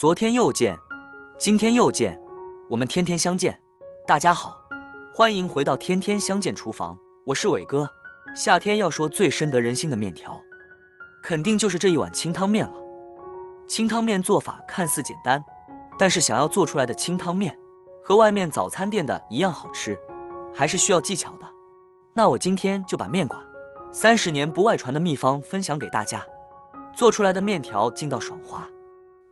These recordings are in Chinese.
昨天又见，今天又见，我们天天相见。大家好，欢迎回到天天相见厨房，我是伟哥。夏天要说最深得人心的面条，肯定就是这一碗清汤面了。清汤面做法看似简单，但是想要做出来的清汤面和外面早餐店的一样好吃，还是需要技巧的。那我今天就把面馆30年不外传的秘方分享给大家，做出来的面条劲道爽滑，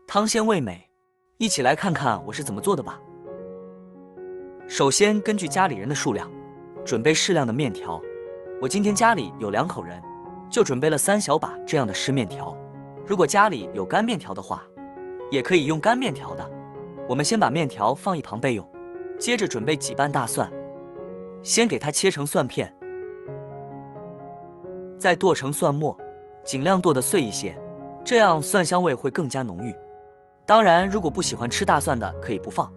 汤鲜味美，一起来看看我是怎么做的吧。首先根据家里人的数量，准备适量的面条。我今天家里有2口人，就准备了3小把这样的湿面条。如果家里有干面条的话，也可以用干面条的。我们先把面条放一旁备用，接着准备几瓣大蒜，先给它切成蒜片，再剁成蒜末，尽量剁得碎一些，这样蒜香味会更加浓郁。当然，如果不喜欢吃大蒜的，可以不放。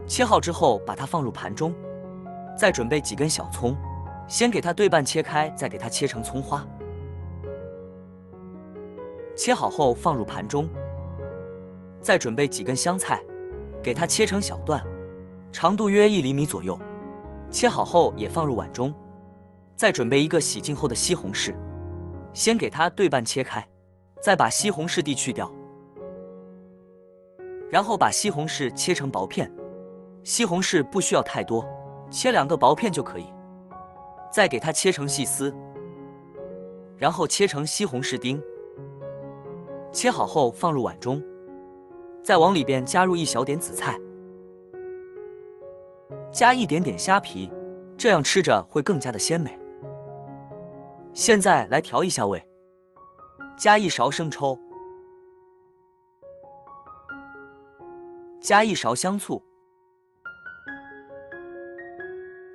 切好之后，把它放入盘中，再准备几根小葱，先给它对半切开，再给它切成葱花。切好后放入盘中，再准备几根香菜，给它切成小段，长度约1厘米左右。切好后也放入碗中，再准备一个洗净后的西红柿，先给它对半切开，再把西红柿蒂去掉，然后把西红柿切成薄片。西红柿不需要太多，切2个薄片就可以。再给它切成细丝，然后切成西红柿丁。切好后放入碗中，再往里边加入1小点紫菜，加一点点虾皮，这样吃着会更加的鲜美。现在来调一下味，加1勺生抽，加1勺香醋，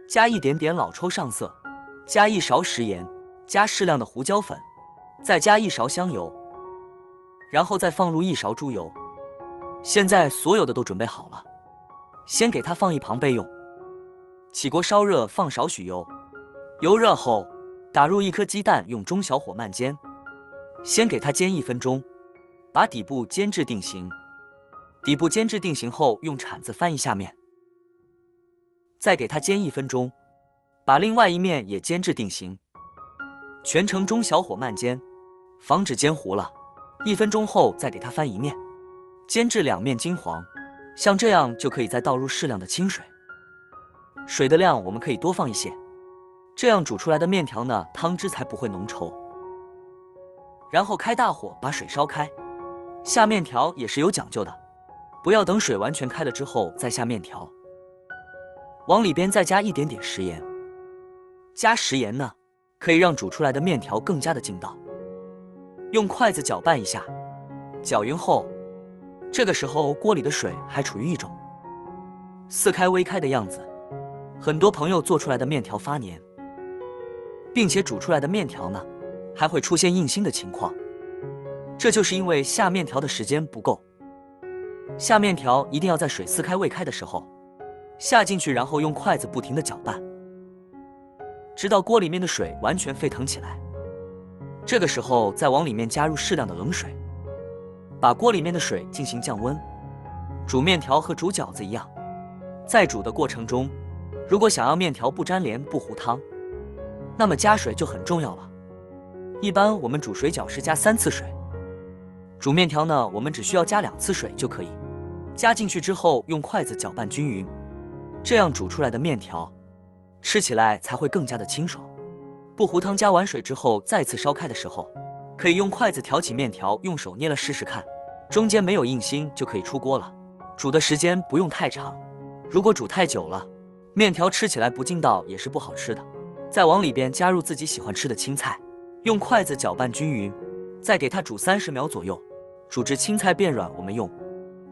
加一点点老抽上色，加1勺食盐，加适量的胡椒粉，再加1勺香油，然后再放入1勺猪油。现在所有的都准备好了，先给它放一旁备用。起锅烧热，放少许油，油热后打入1颗鸡蛋，用中小火慢煎，先给它煎1分钟，把底部煎至定型。底部煎至定型后，用铲子翻一下面，再给它煎1分钟，把另外一面也煎至定型。全程中小火慢煎，防止煎糊了。1分钟后再给它翻一面，煎至2面金黄。像这样就可以再倒入适量的清水，水的量我们可以多放一些，这样煮出来的面条呢，汤汁才不会浓稠。然后开大火把水烧开，下面条也是有讲究的，不要等水完全开了之后再下面条，往里边再加一点点食盐。加食盐呢，可以让煮出来的面条更加的劲道。用筷子搅拌一下，搅匀后，这个时候锅里的水还处于一种似开微开的样子。很多朋友做出来的面条发黏，并且煮出来的面条呢，还会出现硬心的情况，这就是因为下面条的时间不够。下面条一定要在水似开未开的时候下进去，然后用筷子不停地搅拌，直到锅里面的水完全沸腾起来。这个时候再往里面加入适量的冷水，把锅里面的水进行降温。煮面条和煮饺子一样，在煮的过程中，如果想要面条不粘连不糊汤，那么加水就很重要了。一般我们煮水饺是加3次水，煮面条呢，我们只需要加2次水就可以。加进去之后用筷子搅拌均匀，这样煮出来的面条吃起来才会更加的清爽。不糊汤加完水之后再次烧开的时候，可以用筷子挑起面条，用手捏了试试看，中间没有硬心就可以出锅了。煮的时间不用太长，如果煮太久了，面条吃起来不劲道也是不好吃的。再往里边加入自己喜欢吃的青菜，用筷子搅拌均匀，再给它煮30秒左右，煮至青菜变软我们用。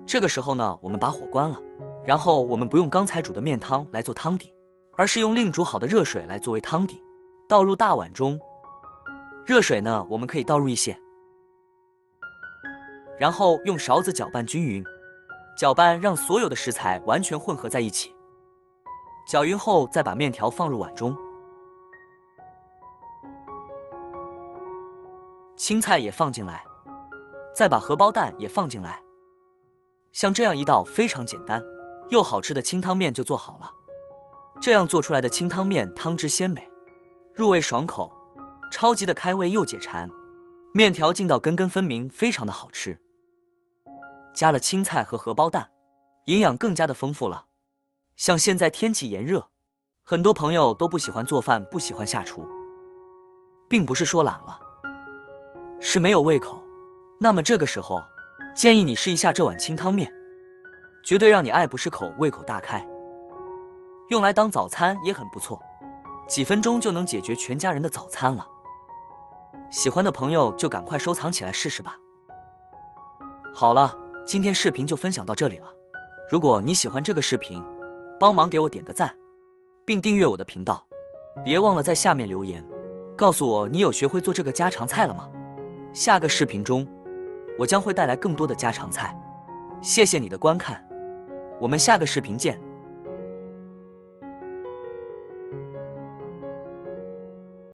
这个时候呢，我们把火关了，然后我们不用刚才煮的面汤来做汤底，而是用另煮好的热水来作为汤底，倒入大碗中。热水呢，我们可以倒入一些，然后用勺子搅拌均匀，搅拌让所有的食材完全混合在一起。搅匀后再把面条放入碗中，青菜也放进来，再把荷包蛋也放进来。像这样一道非常简单又好吃的清汤面就做好了。这样做出来的清汤面汤汁鲜美，入味爽口，超级的开胃又解馋，面条劲道根根分明，非常的好吃。加了青菜和荷包蛋，营养更加的丰富了。像现在天气炎热，很多朋友都不喜欢做饭，不喜欢下厨，并不是说懒了，是没有胃口。那么这个时候，建议你试一下这碗清汤面，绝对让你爱不释口，胃口大开。用来当早餐也很不错，几分钟就能解决全家人的早餐了。喜欢的朋友就赶快收藏起来试试吧。好了，今天视频就分享到这里了。如果你喜欢这个视频，帮忙给我点个赞，并订阅我的频道。别忘了在下面留言，告诉我你有学会做这个家常菜了吗？下个视频中，我将会带来更多的家常菜。谢谢你的观看，我们下个视频见。